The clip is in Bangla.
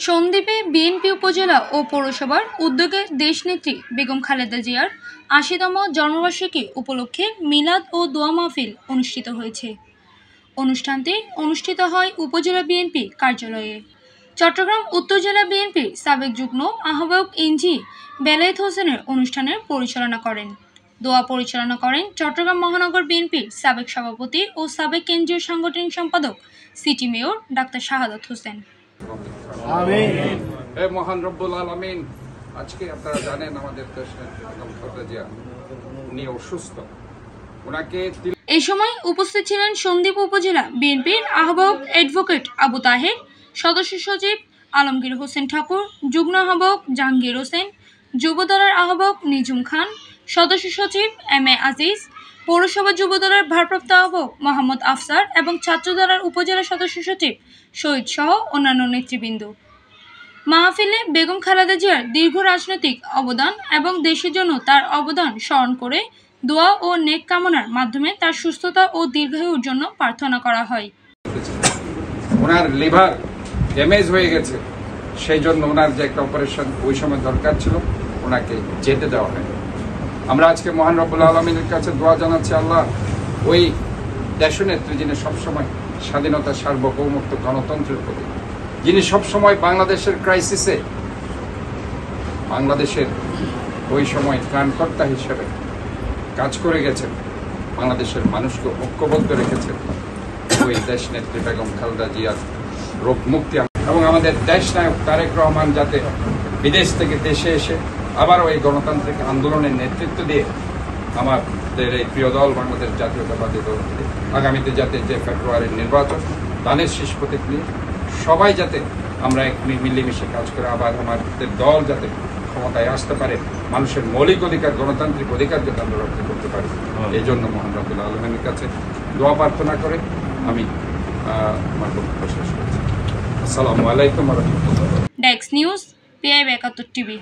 সন্দ্বীপে বিএনপি উপজেলা ও পৌরসভার উদ্যোগে দেশনেত্রী বেগম খালেদা জিয়ার ৮০তম জন্মবার্ষিকী উপলক্ষে মিলাদ ও দোয়া মাহফিল অনুষ্ঠিত হয়েছে। অনুষ্ঠানটি অনুষ্ঠিত হয় উপজেলা বিএনপি কার্যালয়ে। চট্টগ্রাম উত্তর জেলা বিএনপির সাবেক যুগ্ম আহ্বায়ক ইঞ্জি বেলায়েত হোসেনের অনুষ্ঠানের পরিচালনা করেন। দোয়া পরিচালনা করেন চট্টগ্রাম মহানগর বিএনপির সাবেক সভাপতি ও সাবেক কেন্দ্রীয় সাংগঠনিক সম্পাদক city mayor doctor Shahadat Hossain. আমিন। হে মহান রব্বুল আলামিন, আজকে আপনারা জানেন আমাদের দেশনেত্রী বেগম খালেদা জিয়া উনি অসুস্থ। এই সময় উপস্থিত ছিলেন সন্দ্বীপ উপজেলা বিএনপির আহ্বায়ক অ্যাডভোকেট আবু তাহের, সদস্য সচিব আলমগীর হোসেন ঠাকুর, যুগ্ম আহ্বায়ক জাহাঙ্গীর হোসেন, যুবদলের আহ্বায়ক নিজুম খান, সদস্য সচিব এম এ আজিজ, পৌরসভা যুবদলের ভারপ্রাপ্ত আহ্বায়ক মোহাম্মদ আফসার এবং ছাত্রদলের উপজেলা সদস্য সচিব শহীদ সহ অন্যান্য নেতৃবৃন্দ। মাহফিলে বেগম খালেদা জিয়ার দীর্ঘ রাজনৈতিক অবদান এবং দেশের জন্য তার অবদান স্মরণ করে দোয়া ও নেক কামনার মাধ্যমে তার সুস্থতা ও দীর্ঘায়ুর জন্য প্রার্থনা করা হয়। ওনার লিভার ড্যামেজ হয়ে গেছে, সেই জন্য ওনার যে একটা অপারেশন ওই সময় দরকার ছিল, ওনাকে যেতে দেওয়া হয়। আমরা আজকে মহান রব্বুল আলামিনের কাছে দোয়া জানাচ্ছি, আল্লাহ ওই দেশনেত্রী যিনি সবসময় স্বাধীনতা, সার্বভৌমত্ব, গণতন্ত্রের প্রতি, যিনি সবসময় বাংলাদেশের ক্রাইসিসে বাংলাদেশের ওই সময় ত্রাণকর্তা হিসেবে কাজ করে গেছেন, বাংলাদেশের মানুষকে ঐক্যবদ্ধ রেখেছেন, ওই দেশনেত্রী বেগম খালেদা জিয়ার রোগ মুক্তি এবং আমাদের দেশ নায়ক তারেক রহমান যাতে বিদেশ থেকে দেশে এসে আবারও এই গণতান্ত্রিক আন্দোলনের নেতৃত্ব দিয়ে আমাদের এই প্রিয় দল বাংলাদেশ জাতীয়তাবাদী দল আগামীতে যাতে যে ফেব্রুয়ারির নির্বাচন দানের শীষ প্রতীক নিয়ে সবাই যাতে আমরা এক মিলেমিশে কাজ করে আবার আমাদের দল যাতে ক্ষমতায় আসতে পারে, মানুষের মৌলিক অধিকার, গণতান্ত্রিক অধিকার যাতে আমরা রক্ষা করতে পারি, এই জন্য মহান রব্বুল আলামিনের কাছে দোয়া প্রার্থনা করে আমি আমার বক্তব্য শেষ করছি। আসসালামু আলাইকুম ওয়া রাহমাতুল্লাহ। Desk news, PI ৭২ TV.